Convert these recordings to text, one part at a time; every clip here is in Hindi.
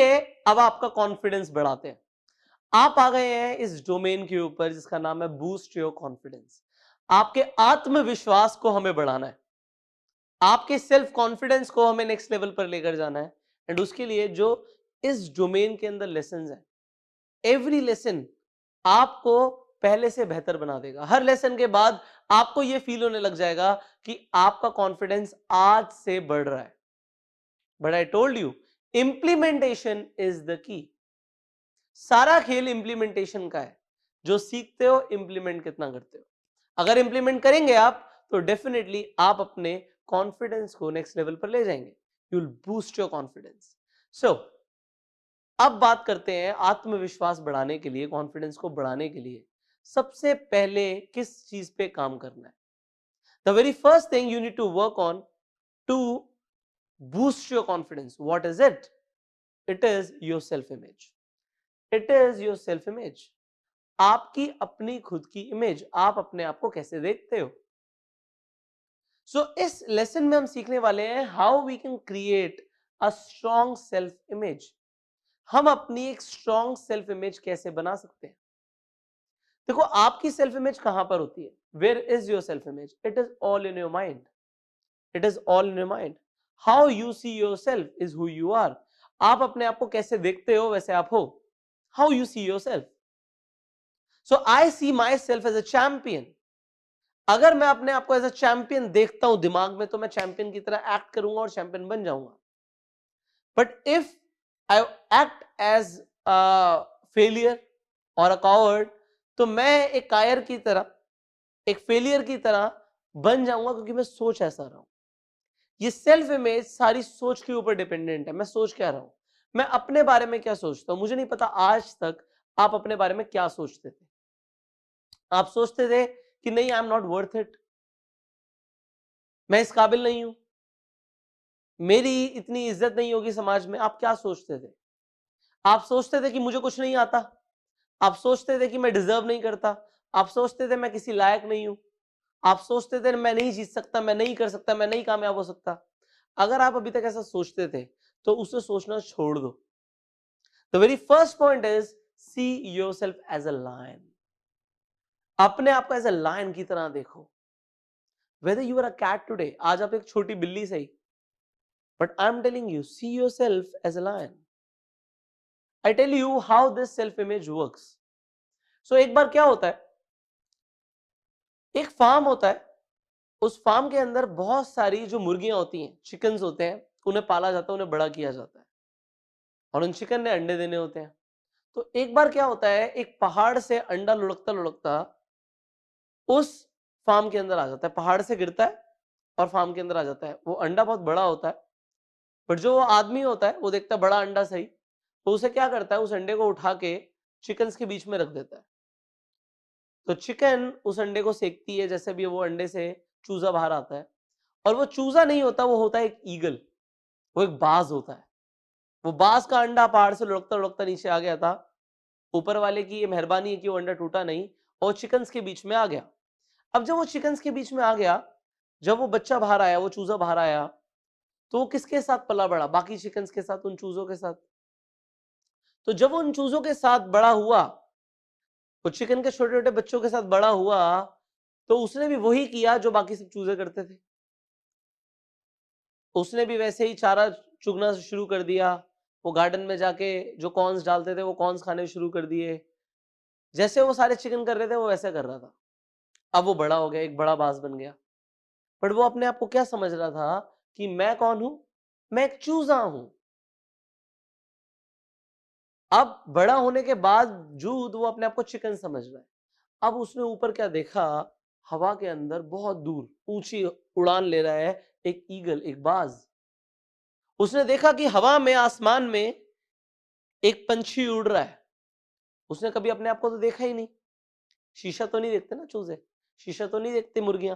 चलिए अब आपका कॉन्फिडेंस बढ़ाते हैं। आप आ गए हैं इस डोमेन के ऊपर जिसका नाम है बूस्ट योर कॉन्फिडेंस। आपके आत्मविश्वास को हमें बढ़ाना है, आपके सेल्फ कॉन्फिडेंस को हमें नेक्स्ट लेवल पर लेकर जाना है। एंड उसके लिए जो इस डोमेन के अंदर लेसन है, एवरी लेसन आपको पहले से बेहतर बना देगा। हर लेसन के बाद आपको यह फील होने लग जाएगा कि आपका कॉन्फिडेंस आज से बढ़ रहा है। But I told you, implementation is the key. सारा खेल इंप्लीमेंटेशन का है। जो सीखते हो इंप्लीमेंट कितना करते हो। अगर इंप्लीमेंट करेंगे आप तो डेफिनेटली आप अपने कॉन्फिडेंस को नेक्स्ट लेवल पर ले जाएंगे। You will boost your confidence. So अब बात करते हैं आत्मविश्वास बढ़ाने के लिए, कॉन्फिडेंस को बढ़ाने के लिए सबसे पहले किस चीज पे काम करना है। The very first thing you need to work on to boost your confidence. What is it? It is your self-image. It is your self-image. आपकी अपनी खुद की इमेज, आप अपने आप को कैसे देखते हो। सो इस लेसन में हम सीखने वाले हैं how we can create a strong self image. हम अपनी एक स्ट्रॉन्ग सेल्फ इमेज कैसे बना सकते हैं। देखो, आपकी सेल्फ इमेज कहां पर होती है? Where is your self image? It is all in your mind. It is all in your mind. How you see yourself is who you are. आप अपने आप को कैसे देखते हो वैसे आप हो। How you see yourself. So I see myself as a champion. अगर मैं अपने आप को एज अ चैंपियन देखता हूं दिमाग में, तो मैं चैंपियन की तरह एक्ट करूंगा और चैंपियन बन जाऊंगा। But if I act as a failure और अ कॉवर्ड, तो मैं एक कायर की तरह, एक फेलियर की तरह बन जाऊंगा, क्योंकि मैं सोच ऐसा रहा हूं। ये सेल्फ इमेज सारी सोच के ऊपर डिपेंडेंट है। मैं सोच क्या रहा हूं, मैं अपने बारे में क्या सोचता हूं। मुझे नहीं पता आज तक आप अपने बारे में क्या सोचते थे। आप सोचते थे कि नहीं, आई एम नॉट वर्थ इट, मैं इस काबिल नहीं हूं, मेरी इतनी इज्जत नहीं होगी समाज में। आप क्या सोचते थे? आप सोचते थे कि मुझे कुछ नहीं आता, आप सोचते थे कि मैं डिजर्व नहीं करता, आप सोचते थे मैं किसी लायक नहीं हूं, आप सोचते थे मैं नहीं जीत सकता, मैं नहीं कर सकता, मैं नहीं कामयाब हो सकता। अगर आप अभी तक ऐसा सोचते थे तो उसे सोचना छोड़ दो। The very first point is see yourself as a lion. अपने आप को एज अ लायन की तरह देखो। Whether you are a cat today, आज आप एक छोटी बिल्ली सही, but I am telling you, see yourself as a lion. I tell you how this self image works. So एक बार क्या होता है, एक फार्म होता है, उस फार्म के अंदर बहुत सारी जो मुर्गियां होती हैं, चिकन्स होते हैं, उन्हें पाला जाता है, उन्हें बड़ा किया जाता है, और उन चिकन ने अंडे देने होते हैं। तो एक बार क्या होता है, एक पहाड़ से अंडा लुढ़कता लुढ़कता उस फार्म के अंदर आ जाता है। पहाड़ से गिरता है और फार्म के अंदर आ जाता है। वो अंडा बहुत बड़ा होता है, बट जो वो आदमी होता है वो देखता है बड़ा अंडा सही, तो उसे क्या करता है, उस अंडे को उठा के चिकन्स के बीच में रख देता है। तो चिकन उस अंडे को सेकती है, जैसे भी वो अंडे से चूजा बाहर आता है, और वो चूजा नहीं होता, वो होता है एक ईगल, वो एक बाज होता है। वो बाज का अंडा पहाड़ से लुढ़कता लुढ़कता नीचे आ गया था। ऊपर वाले की ये मेहरबानी है कि वो अंडा टूटा नहीं और चिकन्स के बीच में आ गया। अब जब वो चिकन्स के बीच में आ गया, जब वो बच्चा बाहर आया, वो चूजा बाहर आया, तो वो किसके साथ पला बड़ा? बाकी चिकन्स के साथ, उन चूजों के साथ। तो जब वो उन चूजों के साथ बड़ा हुआ, वो चिकन के छोटे छोटे बच्चों के साथ बड़ा हुआ, तो उसने भी वही किया जो बाकी सब चूजे करते थे। उसने भी वैसे ही चारा चुगना शुरू कर दिया। वो गार्डन में जाके जो कॉर्न्स डालते थे वो कॉर्न्स खाने शुरू कर दिए। जैसे वो सारे चिकन कर रहे थे वो वैसे कर रहा था। अब वो बड़ा हो गया, एक बड़ा बाज बन गया। बट वो अपने आप को क्या समझ रहा था कि मैं कौन हूं? मैं एक चूजा हूं। अब बड़ा होने के बावजूद वो अपने आप को चिकन समझ रहा है। अब उसने ऊपर क्या देखा, हवा के अंदर बहुत दूर ऊंची उड़ान ले रहा है एक ईगल, एक बाज। उसने देखा कि हवा में, आसमान में एक पंछी उड़ रहा है। उसने कभी अपने आप को तो देखा ही नहीं। शीशा तो नहीं देखते ना चूजे, शीशा तो नहीं देखते मुर्गियां।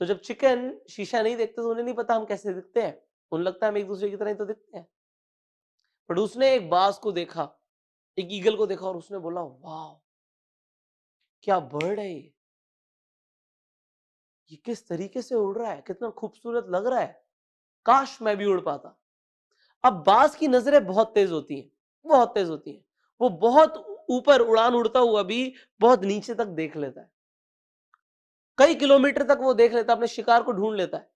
तो जब चिकन शीशा नहीं देखते तो उन्हें नहीं पता हम कैसे दिखते हैं। उन्हें लगता है हम एक दूसरे की तरह ही तो दिखते हैं। बट उसने एक बाज को देखा, एक ईगल को देखा, और उसने बोला वाह, क्या बर्ड है ये किस तरीके से उड़ रहा है, कितना खूबसूरत लग रहा है, काश मैं भी उड़ पाता। अब बाज की नजरें बहुत तेज होती हैं, बहुत तेज होती हैं। वो बहुत ऊपर उड़ान उड़ता हुआ भी बहुत नीचे तक देख लेता है, कई किलोमीटर तक वो देख लेता है, अपने शिकार को ढूंढ लेता है।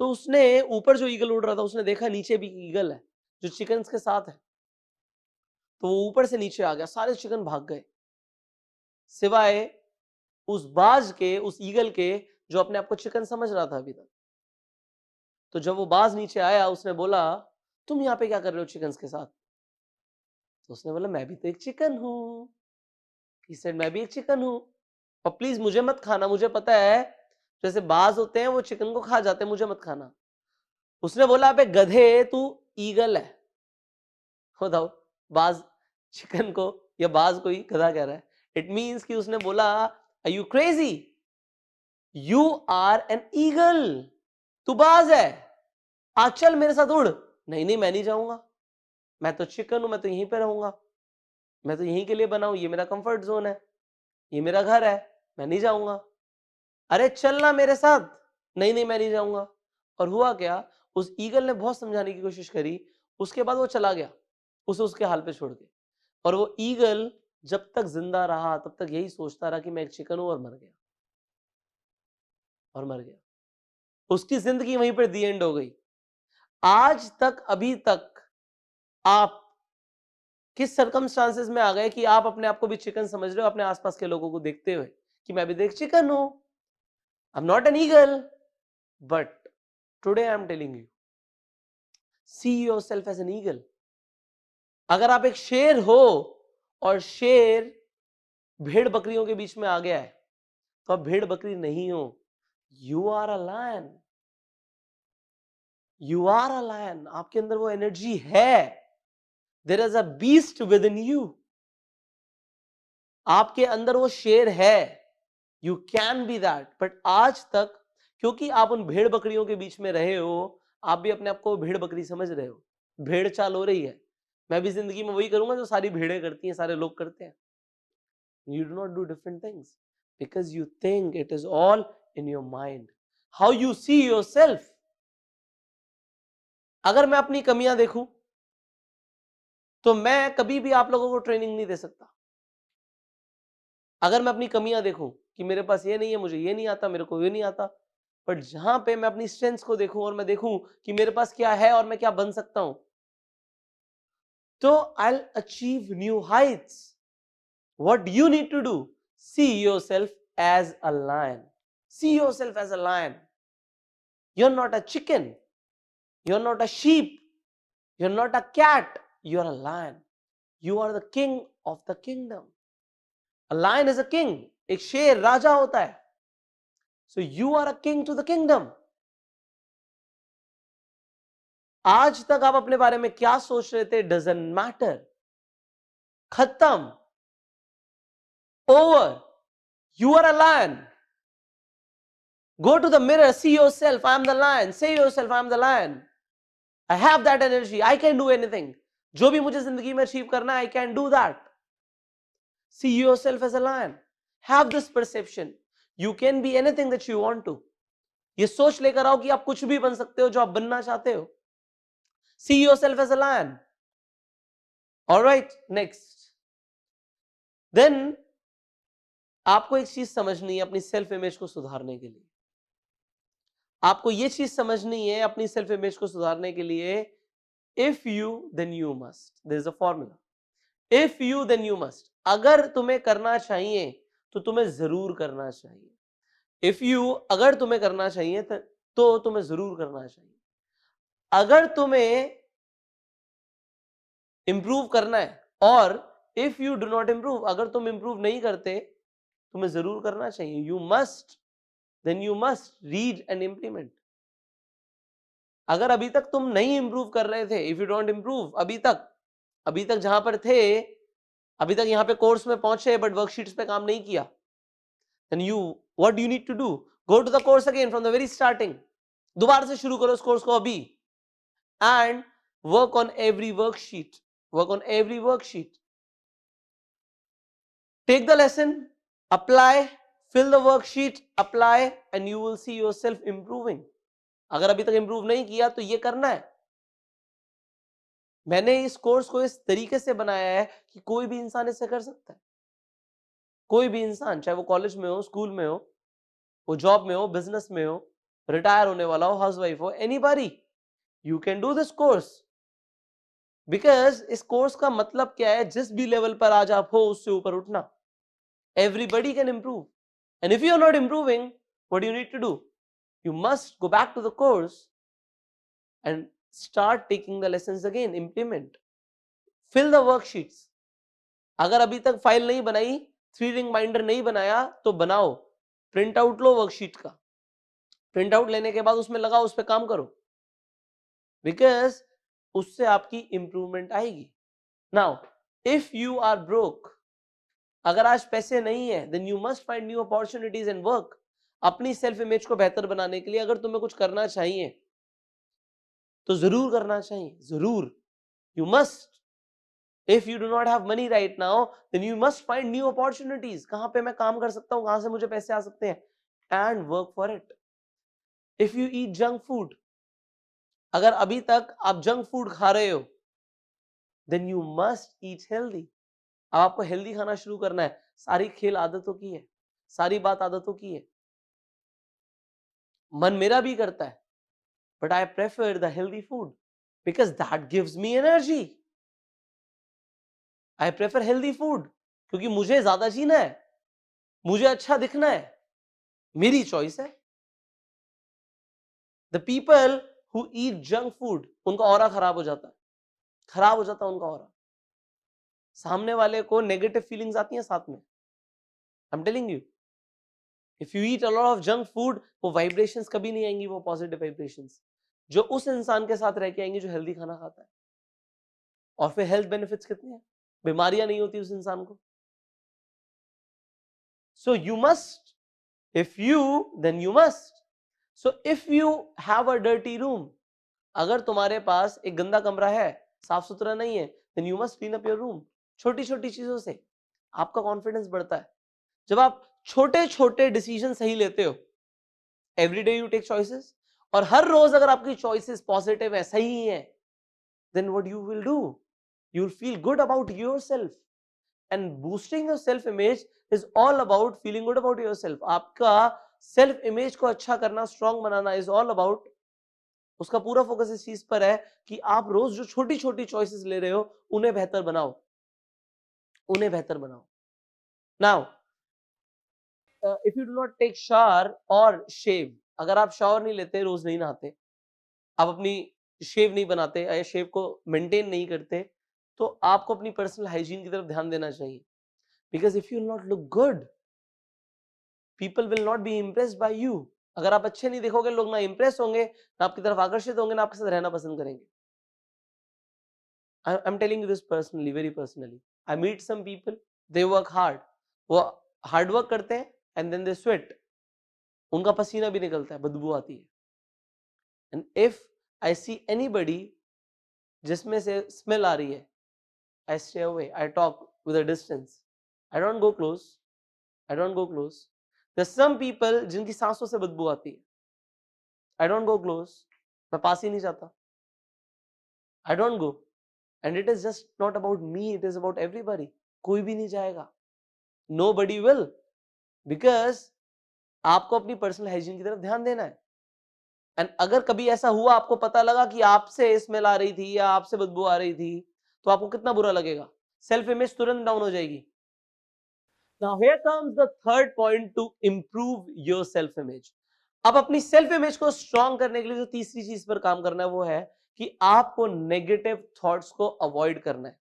तो उसने ऊपर जो ईगल उड़ रहा था उसने देखा नीचे भी ईगल है जो चिकन्स के साथ है, तो वो ऊपर से नीचे आ गया, सारे चिकन भाग गए सिवाय उस बाज के, उस ईगल के जो अपने आप को चिकन समझ रहा था अभी तक। तो जब वो बाज नीचे आया उसने बोला, तुम यहाँ पे क्या कर रहे हो चिकन्स के साथ? तो उसने बोला, मैं भी तो एक चिकन हूं। He said, मैं भी एक चिकन हूं और प्लीज मुझे मत खाना, मुझे पता है जैसे बाज होते हैं वो चिकन को खा जाते हैं, मुझे मत खाना। उसने बोला, अबे गधे तू ईगल है। बताओ, बाज चिकन को या बाज को ही गधा कह रहा है। इट मीन्स कि उसने बोला, are you crazy, you are an eagle, तू बाज है, आज चल मेरे साथ उड़। नहीं नहीं मैं नहीं जाऊंगा, मैं तो चिकन हूं, मैं तो यहीं पे रहूंगा, मैं तो यहीं के लिए बना हूं, ये मेरा कंफर्ट जोन है, ये मेरा घर है, मैं नहीं जाऊंगा। अरे चलना मेरे साथ। नहीं नहीं मैं नहीं जाऊंगा। और हुआ क्या, उस ईगल ने बहुत समझाने की कोशिश करी, उसके बाद वो चला गया उसे उसके हाल पे छोड़ के। और वो ईगल जब तक जिंदा रहा तब तक यही सोचता रहा कि मैं एक चिकन हूं, और मर गया, और मर गया। उसकी जिंदगी वहीं पर दी एंड हो गई। आज तक, अभी तक आप किस सर्कमस्टांसेस में आ गए कि आप अपने आप को भी चिकन समझ रहे हो, अपने आसपास के लोगों को देखते हुए कि मैं भी देख चिकन हूं, I am not an eagle, but today I am telling you, see yourself as an eagle. अगर आप एक शेर हो और शेर भेड़ बकरियों के बीच में आ गया है, तो आप भेड़ बकरी नहीं हो, you are a lion, you are a lion. आपके अंदर वो एनर्जी है, there is a beast within you, आपके अंदर वो शेर है, you can be that. But आज तक क्योंकि आप उन भेड़ बकरियों के बीच में रहे हो, आप भी अपने आप को भेड़ बकरी समझ रहे हो, भेड़ चाल हो रही है, मैं भी जिंदगी में वही करूंगा जो सारी भेड़ें करती हैं, सारे लोग करते हैं। You do not do different things because you think it is all in your mind. How you see yourself. अगर मैं अपनी कमियां देखूं तो मैं कभी भी आप लोगों को ट्रेनिंग नहीं दे सकता। अगर मैं अपनी कमियां देखूं कि मेरे पास ये नहीं है, मुझे ये नहीं आता, मेरे को ये नहीं आता, बट जहां पे मैं अपनी स्ट्रेंथ्स को देखूं और मैं देखूं कि मेरे पास क्या है और मैं क्या बन सकता हूं, तो I'll achieve new heights. What you need to do? See yourself as a lion. See yourself as a lion. You're not a chicken. You're not a sheep. You're not a cat. You're a lion. You are the king of the kingdom. A lion is a king. एक शेर राजा होता है. So you are a king to the kingdom. आज तक आप अपने बारे में क्या सोच रहे थे doesn't matter. खत्म. Over. You are a lion. Go to the mirror, see yourself, I am the lion. Say yourself, I am the lion. I have that energy. I can do anything. जो भी मुझे जिंदगी में अचीव करना है, I can do that. See yourself as a lion. Have this perception. You can be anything that you want to. ये सोच लेकर आओ कि आप कुछ भी बन सकते हो जो आप बनना चाहते हो. See yourself as a lion. Alright, next. Then आपको एक चीज समझनी है अपनी सेल्फ इमेज को सुधारने के लिए. आपको ये चीज समझनी है अपनी सेल्फ इमेज को सुधारने के लिए, if you then you must. There is a formula. If you then you must. अगर तुम्हें करना चाहिए तो तुम्हें जरूर करना चाहिए. If you, अगर तुम्हें करना चाहिए तो तुम्हें जरूर करना चाहिए. अगर तुम्हें इंप्रूव करना है, और if you do not improve, अगर तुम इंप्रूव नहीं करते, तुम्हें जरूर करना चाहिए. You must, then you must read and implement. अगर अभी तक तुम नहीं इंप्रूव कर रहे थे, इफ यू डोंट इंप्रूव, अभी तक जहां पर थे, अभी तक यहां पे कोर्स में पहुंचे बट वर्कशीट्स पे काम नहीं किया, then you, what do you need to do? Go to the course again from the very starting. दोबारा से शुरू करो इस कोर्स को अभी, and work on every worksheet. Work on every worksheet. Take the lesson, apply, fill the worksheet, apply, and you will see yourself improving. अगर अभी तक improve नहीं किया तो ये करना है. मैंने इस कोर्स को इस तरीके से बनाया है कि कोई भी इंसान इसे कर सकता है। कोई भी इंसान, चाहे वो कॉलेज में हो, स्कूल में हो, वो जॉब में हो, बिजनेस में हो, रिटायर होने वाला हो, हाउसवाइफ हो, anybody, you can do this course. Because इस कोर्स का मतलब क्या है, जिस भी लेवल पर आज आप हो उससे ऊपर उठना। Everybody can improve, and if you are not improving, what you need to do, you must go back to the course and start taking the lessons again, implement, fill the worksheets. अगर अभी तक फाइल नहीं बनाई, 3 रिंग बाइंडर नहीं बनाया, तो बनाओ, प्रिंट आउट लो वर्कशीट का, प्रिंट आउट लेने के बाद उसमें लगाओ, उस पर काम करो, बिकॉज उससे आपकी इंप्रूवमेंट आएगी। Now if you are broke, अगर आज पैसे नहीं है, then you must find new opportunities and work. अपनी सेल्फ इमेज को बेहतर बनाने के लिए अगर तुम्हें कुछ करना चाहिए तो जरूर करना चाहिए, जरूर, you must. If you do not have money right now, then you must find new opportunities, कहां पे मैं काम कर सकता हूं, कहां से मुझे पैसे आ सकते हैं, and work for it. If you eat junk food, अगर अभी तक आप जंक फूड खा रहे हो, then you must eat healthy. अब आपको हेल्दी खाना शुरू करना है। सारी खेल आदतों की है, सारी बात आदतों की है। मन मेरा भी करता है, but I prefer the healthy food because that gives me energy. I prefer healthy food क्योंकि मुझे ज्यादा जीना है, मुझे अच्छा दिखना है, मेरी चॉइस है। The people who eat junk food, उनका ऑरा खराब हो जाता है, खराब हो जाता है उनका ऑरा। सामने वाले को नेगेटिव फीलिंग्स आती हैं साथ में। I'm telling you, if you eat a lot of junk food, वो वाइब्रेशंस कभी नहीं आएंगी, वो पॉजिटिव वाइब्रेशंस जो उस इंसान के साथ रह के आएंगी जो हेल्दी खाना खाता है। और फिर हेल्थ बेनिफिट्स कितने हैं, बीमारियां नहीं होती उस इंसान को। So you must, if you, then you must. So if you have a dirty room, अगर तुम्हारे पास एक गंदा कमरा है, साफ सुथरा नहीं है, then you must clean up your room. छोटी छोटी चीजों से आपका कॉन्फिडेंस बढ़ता है। जब आप छोटे छोटे डिसीजन सही लेते हो, every day you take choices, और हर रोज अगर आपकी चॉइसेस पॉजिटिव है, सही है, then what you will do, you will feel good about yourself. And boosting your self image is all about feeling good about yourself. आपका सेल्फ इमेज को अच्छा करना, strong banana is all about, उसका पूरा फोकस इस चीज पर है कि आप रोज जो छोटी छोटी चॉइसेस ले रहे हो उन्हें बेहतर बनाओ, उन्हें बेहतर बनाओ। Now if you do not take shower और शेव, अगर आप शावर नहीं लेते, रोज नहीं नहाते, आप अपनी शेव नहीं बनाते या शेव को मेंटेन नहीं करते, तो आपको अपनी पर्सनल हाइजीन की तरफ ध्यान देना चाहिए। Because if you will not look good, people will not be impressed by you. अगर आप अच्छे नहीं दिखोगे, लोग ना इम्प्रेस होंगे, ना आपकी तरफ आकर्षित होंगे, ना आपके साथ रहना पसंद करेंगे। I'm telling you this personally, very personally. I meet some people, they work hard. वो हार्ड वर्क करते हैं and then they sweat. उनका पसीना भी निकलता है, बदबू आती है। And if I see anybody जिसमें से स्मेल आ रही है, I stay away. I talk with a distance. I don't go close. I don't go close. There's some people जिनकी सांसों से बदबू आती है। I don't go close. मैं पास ही नहीं जाता। I don't go. And it is just not about me, it is about everybody. कोई भी नहीं जाएगा, nobody will, because आपको अपनी पर्सनल हाइजीन की तरफ ध्यान देना है। एंड अगर कभी ऐसा हुआ, आपको पता लगा कि आपसे स्मेल आ रही थी या आपसे बदबू आ रही थी, तो आपको कितना बुरा लगेगा, सेल्फ इमेज तुरंत डाउन हो जाएगी। Now here comes the third point to improve your self image. अब अपनी सेल्फ इमेज को स्ट्रॉन्ग करने के लिए जो तीसरी चीज पर काम करना है वो है कि आपको नेगेटिव थॉट्स को अवॉइड करना है।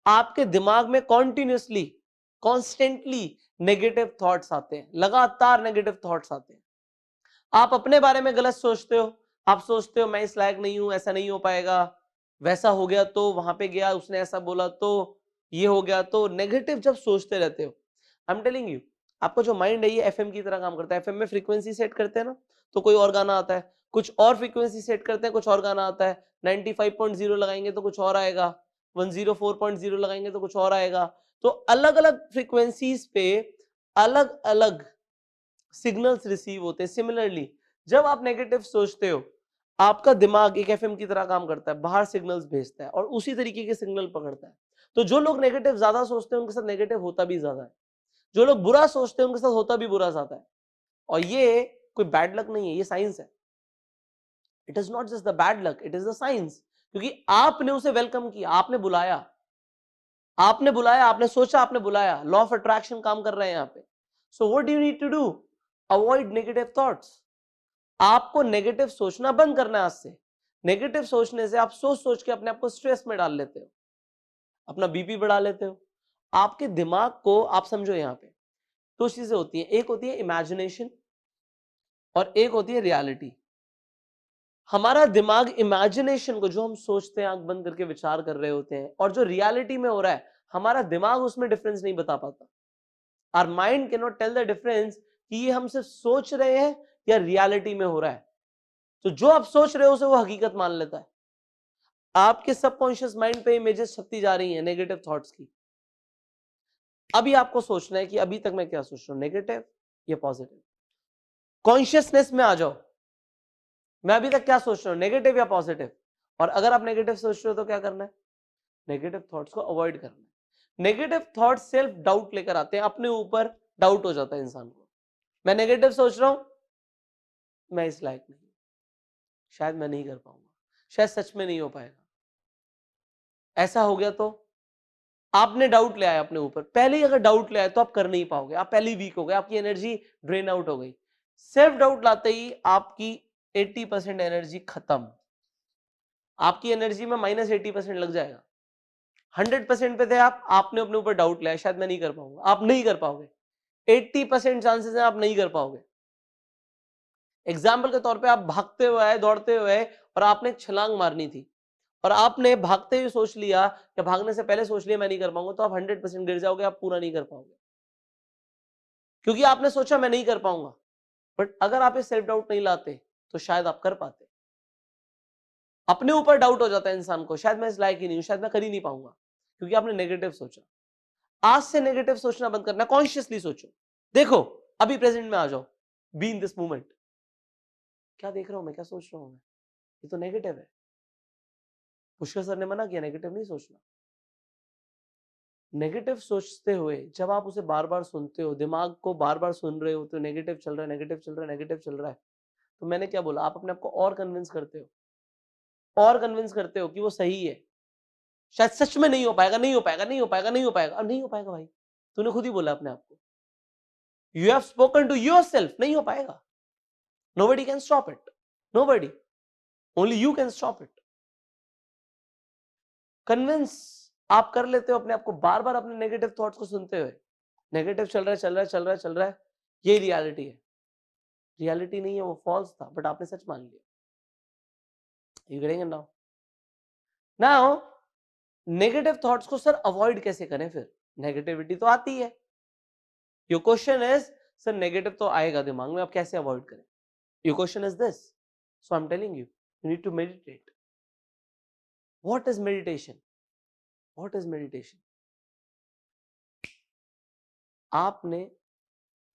आपके दिमाग में कॉन्टिन्यूसली, कॉन्स्टेंटली नेगेटिव थॉट्स आते हैं, लगातार नेगेटिव थॉट्स आते हैं। आप अपने बारे में गलत सोचते हो, आप सोचते हो मैं इस लायक नहीं हूं, ऐसा नहीं हो पाएगा, वैसा हो गया तो, वहां पे गया उसने ऐसा बोला तो, ये हो गया तो, नेगेटिव जब सोचते रहते हो, आई एम टेलिंग यू, आपका जो माइंड है ये एफएम की तरह काम करता है। एफएम में फ्रीक्वेंसी सेट करते हैं ना, तो कोई और गाना आता है, कुछ और फ्रीक्वेंसी सेट करते हैं, कुछ और गाना आता है, 95.0 लगाएंगे तो कुछ और आएगा, 104.0 लगाएंगे तो कुछ और आएगा। तो अलग अलग फ्रीक्वेंसीज पे अलग अलग सिग्नल्स रिसीव होते हैं। सिमिलरली जब आप नेगेटिव सोचते हो, आपका दिमाग एक एफएम की तरह काम करता है, बाहर सिग्नल्स भेजता है और उसी तरीके के सिग्नल पकड़ता है। तो जो लोग नेगेटिव ज्यादा सोचते हैं उनके साथ नेगेटिव होता भी ज्यादा है, जो लोग बुरा सोचते हैं उनके साथ होता भी बुरा ज्यादा है। और ये कोई बैड लक नहीं है, ये साइंस है। It is not just the bad luck, it is the science. क्योंकि आपने उसे वेलकम किया, आपने बुलाया, आपने सोचा, आपने बुलाया। लॉ ऑफ अट्रैक्शन काम कर रहे हैं यहाँ पे। So what do you need to do? Avoid negative thoughts. आपको नेगेटिव सोचना बंद करना है आज से। नेगेटिव सोचने से आप सोच सोच के अपने आप को स्ट्रेस में डाल लेते हो, अपना बीपी बढ़ा लेते हो। आपके दिमाग को आप समझो, यहाँ पे दो चीजें होती हैं, एक होती है इमेजिनेशन और एक होती है रियलिटी। हमारा दिमाग इमेजिनेशन को, जो हम सोचते हैं आंख बंद करके विचार कर रहे होते हैं, और जो रियलिटी में हो रहा है, हमारा दिमाग उसमें डिफरेंस नहीं बता पाता। Our mind can not tell the difference कि ये हम सिर्फ सोच रहे हैं या रियलिटी में हो रहा है। तो जो आप सोच रहे हो उसे वो हकीकत मान लेता है। आपके सबकॉन्शियस माइंड पे इमेजेस छपती जा रही हैं नेगेटिव थॉट्स की। अभी आपको सोचना है कि अभी तक मैं क्या सोच रहा हूं, नेगेटिव या पॉजिटिव। कॉन्शियसनेस में आ जाओ, मैं अभी तक क्या सोच रहा हूं, नेगेटिव या पॉजिटिव। और अगर आप नेगेटिव सोच रहे हो तो क्या करना है, नेगेटिव थॉट्स को अवॉइड करना है। नेगेटिव थॉट्स सेल्फ डाउट लेकर आते हैं, अपने ऊपर डाउट हो जाता है इंसान को। मैं नेगेटिव सोच रहा हूं, मैं इस लायक नहीं, शायद मैं नहीं कर पाऊंगा, शायद सच में नहीं हो पाएगा। ऐसा हो गया तो आपने डाउट ले आया अपने ऊपर। पहले ही अगर डाउट ले आए तो आप कर नहीं पाओगे, आप पहले ही वीक हो गए, आपकी एनर्जी ड्रेन आउट हो गई। सेल्फ डाउट लाते ही आपकी 80% एनर्जी खत्म। आपकी एनर्जी में -80% लग जाएगा। 100% पे थे आप, आपने अपने ऊपर डाउट लिया, शायद मैं नहीं कर पाऊंगा, आप नहीं कर पाओगे। 80% चांसेस है आप नहीं कर पाओगे। एग्जाम्पल के तौर पे आप भागते हुए आए, दौड़ते हुए आए और आपने एक छलांग मारनी थी और आपने भागते हुए सोच लिया या भागने से पहले सोच लिया मैं नहीं कर पाऊंगा, तो आप 100% गिर जाओगे, आप पूरा नहीं कर पाओगे, क्योंकि आपने सोचा मैं नहीं कर पाऊंगा। बट अगर आप ये सेल्फ डाउट नहीं लाते तो शायद आप कर पाते। अपने ऊपर डाउट हो जाता है इंसान को, शायद मैं इस लायक ही नहीं हूं, शायद मैं कर ही नहीं पाऊंगा, क्योंकि आपने नेगेटिव सोचा। आज से नेगेटिव सोचना बंद करना, कॉन्शियसली सोचो। देखो, अभी प्रेजेंट में आ जाओ, बी इन दिस मोमेंट। क्या देख रहा हूं मैं, क्या सोच रहा हूं मैं, ये तो नेगेटिव है। पुष्कर सर ने मना किया नेगेटिव नहीं सोचना। नेगेटिव सोचते हुए जब आप उसे बार बार सुनते हो, दिमाग को बार बार सुन रहे हो, तो नेगेटिव चल रहा है, नेगेटिव चल रहा है, नेगेटिव चल रहा है, तो मैंने क्या बोला, आप अपने आप को और कन्विंस करते हो, और कन्विंस करते हो कि वो सही है। शायद सच में नहीं हो पाएगा, नहीं हो पाएगा, नहीं हो पाएगा, नहीं हो पाएगा। अब नहीं हो पाएगा भाई, तूने खुद ही बोला अपने आप को, you have spoken to yourself, नहीं हो पाएगा। Nobody can stop it, nobody, only you can stop it. Convince आप कर लेते हो अपने आप को, बार बार अपने नेगेटिव थॉट्स को सुनते हुए। नेगेटिव चल रहा है, चल रहा है, चल रहा है, चल रहा है, यही रियलिटी है। रियलिटी नहीं है, वो फॉल्स था, बट आपने सच मान लिया। You getting it now? Now negative thoughts को सर अवॉइड कैसे करें फिर? नेगेटिविटी तो आती है। Your question is, sir negative तो आएगा दिमाग में, आप कैसे अवॉइड करें? Your question is this, so I am telling you, you need to meditate. What is meditation? What is meditation? आपने,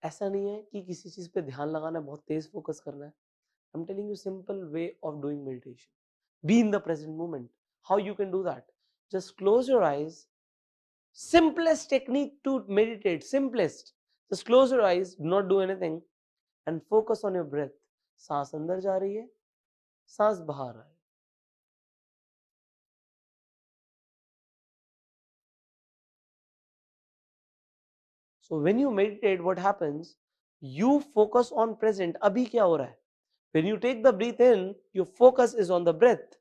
ऐसा नहीं है कि किसी चीज पे ध्यान लगाना है, बहुत तेज फोकस करना है। आई am telling you simple way of doing meditation. Be in the present moment. How you can do that? Just close your eyes. Simplest technique to meditate, simplest. Just close your eyes, do not do anything and focus on your breath. सांस अंदर जा रही है, सांस बाहर आ रही है। So when you meditate, what happens? You focus on present. अभी क्या हो रहा है? When you take the breath in, your focus is on the breath.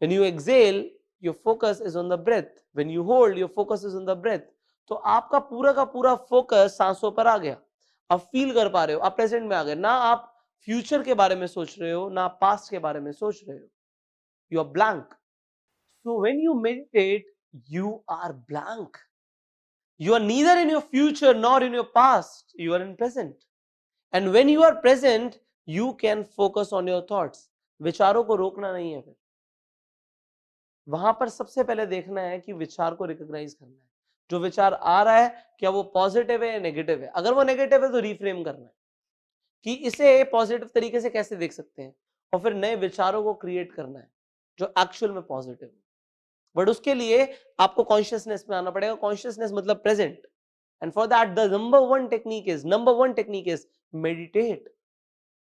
When you exhale, your focus is on the breath. When you hold, your focus is on the breath. तो आपका पूरा का पूरा फोकस सांसों पर आ गया। आप फील कर पा रहे हो, आप प्रेजेंट में आ गए ना, आप फ्यूचर के बारे में सोच रहे हो ना आप पास्ट के बारे में सोच रहे हो। You are blank. So when you meditate, you are blank. You are neither in your future nor in your past, you are in present. And when you are present, you can focus on your thoughts. विचारों को रोकना नहीं है फिर, वहां पर सबसे पहले देखना है कि विचार को रिकॉग्नाइज करना है। जो विचार आ रहा है, क्या वो पॉजिटिव है या नेगेटिव है? अगर वो नेगेटिव है तो रिफ्रेम करना है कि इसे पॉजिटिव तरीके से कैसे देख सकते हैं। और फिर नए विचारों को क्रिएट करना है जो एक्चुअल में पॉजिटिव है। बट उसके लिए आपको कॉन्शियसनेस में आना पड़ेगा। कॉन्शियसनेस मतलब present, and for that the number one technique is meditate.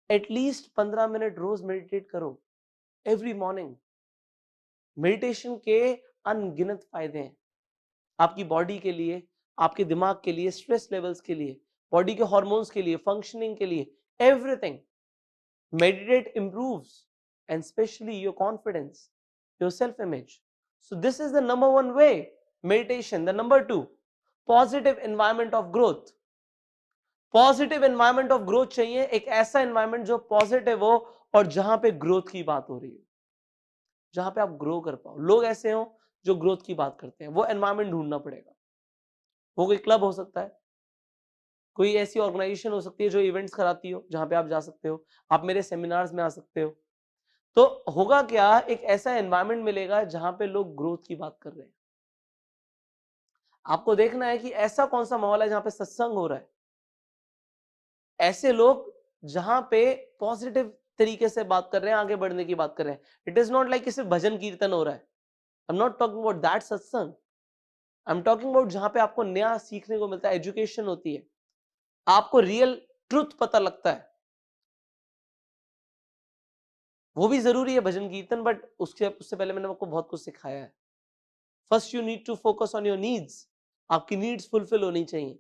At least 15 minute रोज मेडिटेट करो एवरी मॉर्निंग। मेडिटेशन के अनगिनत फायदे हैं आपकी बॉडी के लिए, आपके दिमाग के लिए, स्ट्रेस लेवल्स के लिए, बॉडी के हार्मोन्स के लिए, फंक्शनिंग के लिए, everything. Meditate improves and especially your confidence, your self-image. So this is the number one way, meditation. The number two, positive environment of growth. Positive environment of growth चाहिए, एक ऐसा एनवायरमेंट जो पॉजिटिव हो और जहां पे ग्रोथ की बात हो रही है, जहां पे आप ग्रो कर पाओ, लोग ऐसे हो जो ग्रोथ की बात करते हैं, वो एनवायरमेंट ढूंढना पड़ेगा। वो कोई क्लब हो सकता है, कोई ऐसी ऑर्गेनाइजेशन हो सकती है जो इवेंट्स कराती हो जहां पे आप जा सकते हो, आप मेरे सेमिनार्स में आ सकते हो। तो होगा क्या, एक ऐसा एनवायरनमेंट मिलेगा जहां पे लोग ग्रोथ की बात कर रहे हैं। आपको देखना है कि ऐसा कौन सा माहौल है जहां पे सत्संग हो रहा है, ऐसे लोग जहां पे पॉजिटिव तरीके से बात कर रहे हैं, आगे बढ़ने की बात कर रहे हैं। इट इज नॉट लाइक कि सिर्फ भजन कीर्तन हो रहा है। आई am not talking about that सत्संग, आई एम टॉकिंग अबाउट जहां पे आपको नया सीखने को मिलता है, एजुकेशन होती है, आपको रियल ट्रुथ पता लगता है। वो भी जरूरी है भजन कीर्तन, बट उससे पहले मैंने आपको बहुत कुछ सिखाया है। First you need to focus on your needs, आपकी नीड्स फुलफिल होनी चाहिए,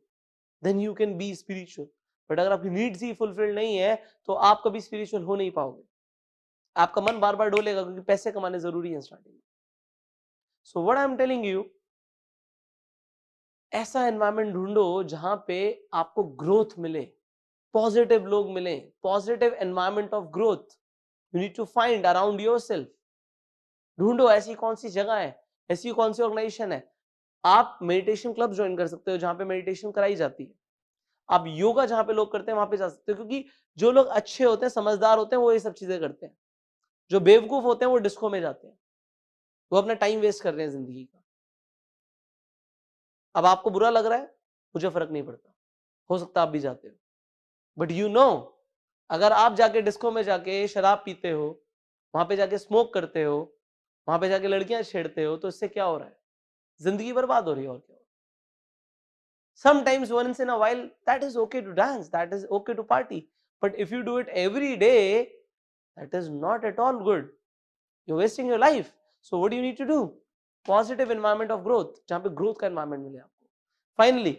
then you can be spiritual. But अगर आपकी नीड्स ही फुलफिल नहीं है तो आप कभी स्पिरिचुअल हो नहीं पाओगे। आपका मन बार बार डोलेगा क्योंकि पैसे कमाने जरूरी है स्टार्टिंग में। So what I am telling you, ऐसा एनवायरनमेंट ढूंढो जहां पे आपको ग्रोथ मिले, पॉजिटिव लोग मिले, positive environment of growth. You need to find around yourself. ढूंढो ऐसी कौन सी जगह है, ऐसी कौन सी ऑर्गेनाइजेशन है। आप मेडिटेशन क्लब ज्वाइन कर सकते हो जहां पे मेडिटेशन कराई जाती है। आप योगा जहां पे लोग करते हैं वहां पे जा सकते हो, क्योंकि जो लोग अच्छे होते हैं, समझदार होते हैं, वो ये सब चीजें करते हैं। जो बेवकूफ होते हैं वो डिस्को में जाते हैं, वो अपना टाइम वेस्ट कर रहे हैं जिंदगी का। अब आपको बुरा लग रहा है, मुझे फर्क नहीं पड़ता, हो सकता आप भी जाते हो, बट यू नो, अगर आप जाके डिस्को में जाके शराब पीते हो, वहां पे जाके स्मोक करते हो, वहां पे जाके लड़कियां छेड़ते हो, तो इससे क्या हो रहा है, जिंदगी बर्बाद हो रही है और क्या। Sometimes once in a while that is okay to dance, that is okay to party, but if you do it every day, that is not at all good. You're wasting your life. So what do you need to do? Positive environment of growth, जहां पे growth का environment मिले आपको। Finally,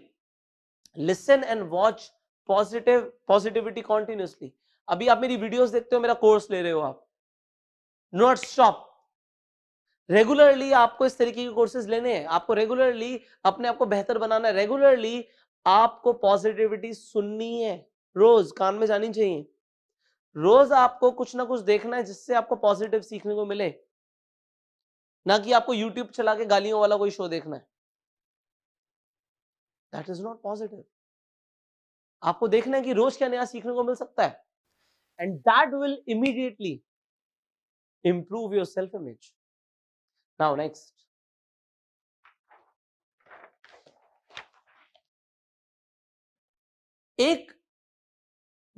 listen and watch positivity continuously. अभी आप मेरी वीडियोस देखते हो, मेरा कोर्स ले रहे हो आप, नॉट स्टॉप। रेगुलरली आपको इस तरीके के कोर्सेज लेने हैं, आपको रेगुलरली अपने आप को बेहतर बनाना है, रेगुलरली आपको पॉजिटिविटी सुननी है, रोज कान में जानी चाहिए। रोज आपको कुछ ना कुछ देखना है जिससे आपको पॉजिटिव सीखने को मिले, ना कि आपको यूट्यूब चला के गालियों वाला कोई शो देखना है। That is not positive. आपको देखना है कि रोज क्या नया सीखने को मिल सकता है, and that will immediately improve your self image. Now next, एक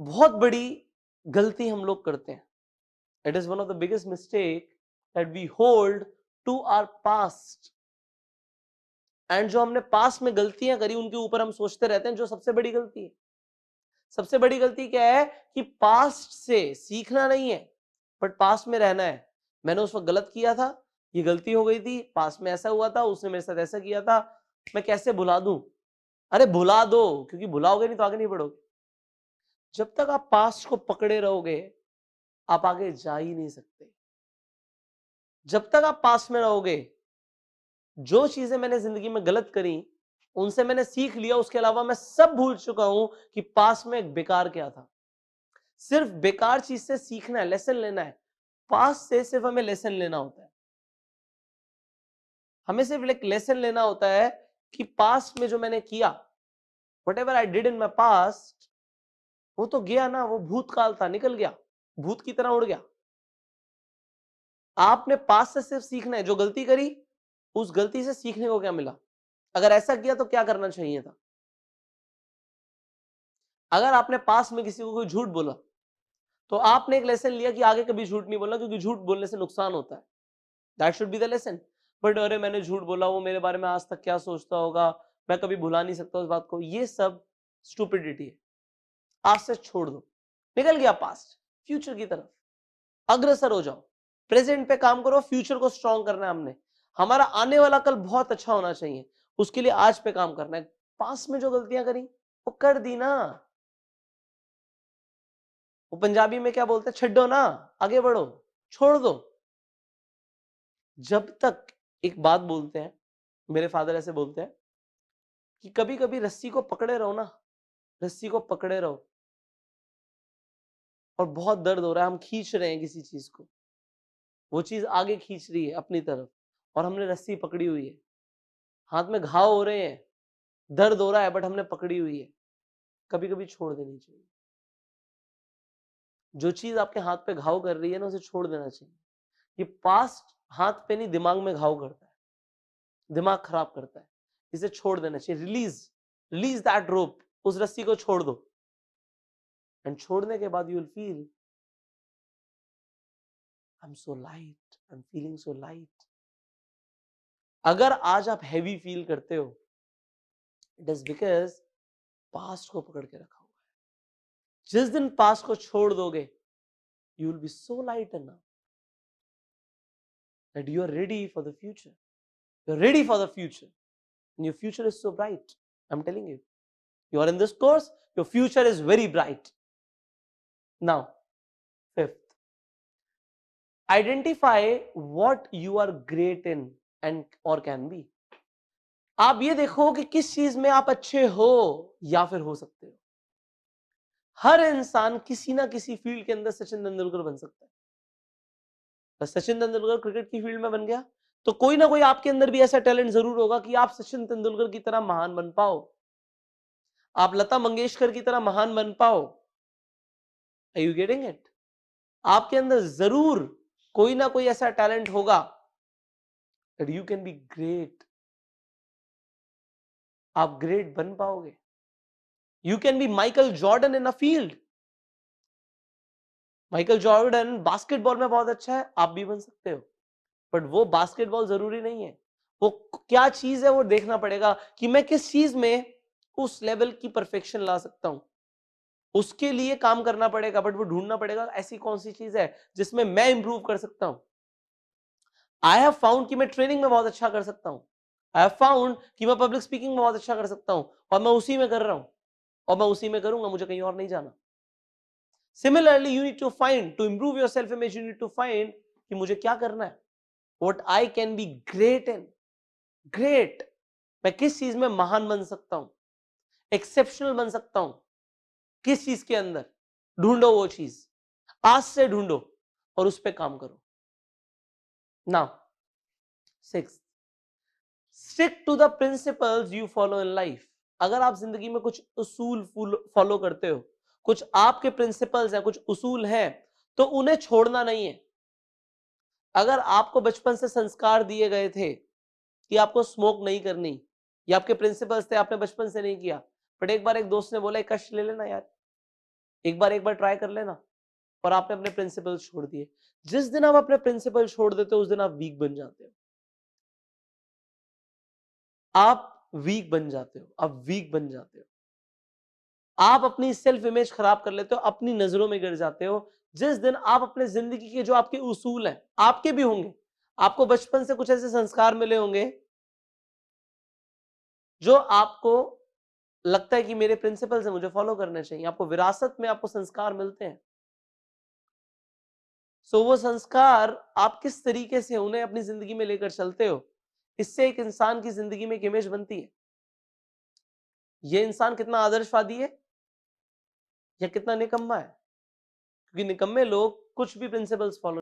बहुत बड़ी गलती हम लोग करते हैं, it is one of the biggest mistake that we hold to our past. And जो हमने पास्ट में गलतियां करी उनके ऊपर हम सोचते रहते हैं, जो सबसे बड़ी गलती है। सबसे बड़ी गलती क्या है कि पास्ट से सीखना नहीं है, बट पास्ट में रहना है। मैंने उस वक्त गलत किया था, ये गलती हो गई थी, पास्ट में ऐसा हुआ था, उसने मेरे साथ ऐसा किया था, मैं कैसे भुला दूं। अरे भुला दो, क्योंकि भुलाओगे नहीं तो आगे नहीं बढ़ोगे। जब तक आप पास्ट को पकड़े रहोगे आप आगे जा ही नहीं सकते। जब तक आप पास्ट में रहोगे, जो चीजें मैंने जिंदगी में गलत करी उनसे मैंने सीख लिया, उसके अलावा मैं सब भूल चुका हूं कि पास्ट में बेकार क्या था। सिर्फ बेकार चीज से सीखना है, लेसन लेना है। पास्ट से सिर्फ हमें लेसन लेना होता है, हमें सिर्फ एक लेसन लेना होता है कि पास्ट में जो मैंने किया, whatever I did in my past, वो तो गया ना, वो भूतकाल था, निकल गया, भूत की तरह उड़ गया। आपने पास्ट से सिर्फ सीखना है, जो गलती करी उस गलती से सीखने को क्या मिला, अगर ऐसा किया तो क्या करना चाहिए था। अगर आपने पास्ट में किसी को कोई झूठ बोला तो आपने एक लेसन लिया कि आगे कभी झूठ नहीं बोलना, क्योंकि झूठ बोलने से नुकसान होता है। That should be the lesson. But अरे मैंने झूठ बोला, वो मेरे बारे में आज तक क्या सोचता होगा, मैं कभी भुला नहीं सकता उस बात को, ये सब स्टूपिडिटी है। आज से छोड़ दो, निकल गया पास्ट, फ्यूचर की तरफ अग्रसर हो जाओ। प्रेजेंट पे काम करो, फ्यूचर को स्ट्रॉन्ग करना है हमने। हमारा आने वाला कल बहुत अच्छा होना चाहिए, उसके लिए आज पे काम करना है। पास्ट में जो गलतियां करी वो कर दी ना, वो पंजाबी में क्या बोलते हैं, छड्डो ना, आगे बढ़ो, छोड़ दो। जब तक, एक बात बोलते हैं, मेरे फादर ऐसे बोलते हैं कि कभी कभी रस्सी को पकड़े रहो ना, रस्सी को पकड़े रहो, और बहुत दर्द हो रहा है, हम खींच रहे हैं किसी चीज को, वो चीज आगे खींच रही है अपनी तरफ, और हमने रस्सी पकड़ी हुई है, हाथ में घाव हो रहे हैं, दर्द हो रहा है, बट हमने पकड़ी हुई है, कभी कभी छोड़ देनी चाहिए। जो चीज आपके हाथ पे घाव कर रही है ना, उसे छोड़ देना चाहिए। ये पास्ट हाथ पे नहीं, दिमाग में घाव करता है, दिमाग खराब करता है, इसे छोड़ देना चाहिए। रिलीज, रिलीज दैट रोप, उस रस्सी को छोड़ दो, एंड छोड़ने के बाद you will feel I am so light, I am feeling so light. अगर आज आप हैवी फील करते हो, इट इज बिकॉज पास्ट को पकड़ के रखा हुआ है। जिस दिन पास्ट को छोड़ दोगे, you will be so light enough that you are ready for the future. You're ready for the future. And your future is so bright. I'm telling you. You are in this course, your future is very bright. Now, fifth, identify what you are great in and or can be. आप ये देखो कि किस चीज में आप अच्छे हो या फिर हो सकते हो। हर इंसान किसी ना किसी फील्ड के अंदर सचिन तेंदुलकर बन सकता है। बस सचिन तेंदुलकर क्रिकेट की फील्ड में बन गया, तो कोई ना कोई आपके अंदर भी ऐसा टैलेंट जरूर होगा कि आप सचिन तेंदुलकर की तरह महान बन पाओ, आप लता मंगेशकर की तरह महान बन पाओ। Are you getting it? आपके अंदर जरूर कोई ना कोई ऐसा टैलेंट होगा that you can be great. आप ग्रेट बन पाओगे। You can be Michael Jordan in a field. Michael Jordan basketball में बहुत अच्छा है, आप भी बन सकते हो, बट वो बास्केटबॉल जरूरी नहीं है। वो क्या चीज है वो देखना पड़ेगा कि मैं किस चीज में उस लेवल की परफेक्शन ला सकता हूं, उसके लिए काम करना पड़ेगा। बट वो ढूंढना पड़ेगा ऐसी कौन सी चीज है जिसमें मैं इंप्रूव कर सकता हूं। आई हैव फाउंड कि मैं ट्रेनिंग में बहुत अच्छा कर सकता हूं, आई हैव फाउंड कि मैं पब्लिक स्पीकिंग में बहुत अच्छा कर सकता हूं, और मैं उसी में कर रहा हूं, और मैं उसी में करूंगा, मुझे कहीं और नहीं जाना। Similarly you need to find, to improve your self image, you need to find कि मुझे क्या करना है, what I can be great in. Great, मैं किस चीज में महान बन सकता हूं, एक्सेप्शनल बन सकता हूं, किस चीज के अंदर। ढूंढो वो चीज, आज से ढूंढो और उस पर काम करो। Now sixth, stick to the principles you follow in life. अगर आप जिंदगी में कुछ उसूल फॉलो करते हो, कुछ आपके प्रिंसिपल्स हैं, कुछ उसूल हैं, तो उन्हें छोड़ना नहीं है। अगर आपको बचपन से संस्कार दिए गए थे कि आपको स्मोक नहीं करनी, ये आपके प्रिंसिपल्स थे, आपने बचपन से नहीं किया, बट एक बार एक दोस्त ने बोला एक कष्ट ले लेना यार, एक बार ट्राई कर लेना, और आपने अपने प्रिंसिपल्स छोड़ दिए। जिस दिन आप अपने प्रिंसिपल छोड़ देते हो, उस दिन आप वीक बन जाते हो। आप वीक बन जाते हो, आप वीक बन जाते हो, आप अपनी सेल्फ इमेज खराब कर लेते हो, अपनी नजरों में गिर जाते हो। जिस दिन आप अपने जिंदगी के जो आपके उसूल हैं, आपके भी होंगे, आपको बचपन से कुछ ऐसे संस्कार मिले होंगे जो आपको लगता है कि मेरे प्रिंसिपल्स हैं, मुझे फॉलो करने चाहिए। आपको विरासत में आपको संस्कार मिलते हैं, सो वो संस्कार आप किस तरीके से उन्हें अपनी जिंदगी में लेकर चलते हो, इससे एक इंसान की जिंदगी में एक इमेज बनती है। ये इंसान कितना आदर्शवादी है या कितना निकम्मा है, क्योंकि निकम्मे लोग कुछ भी प्रिंसिपल्स फॉलो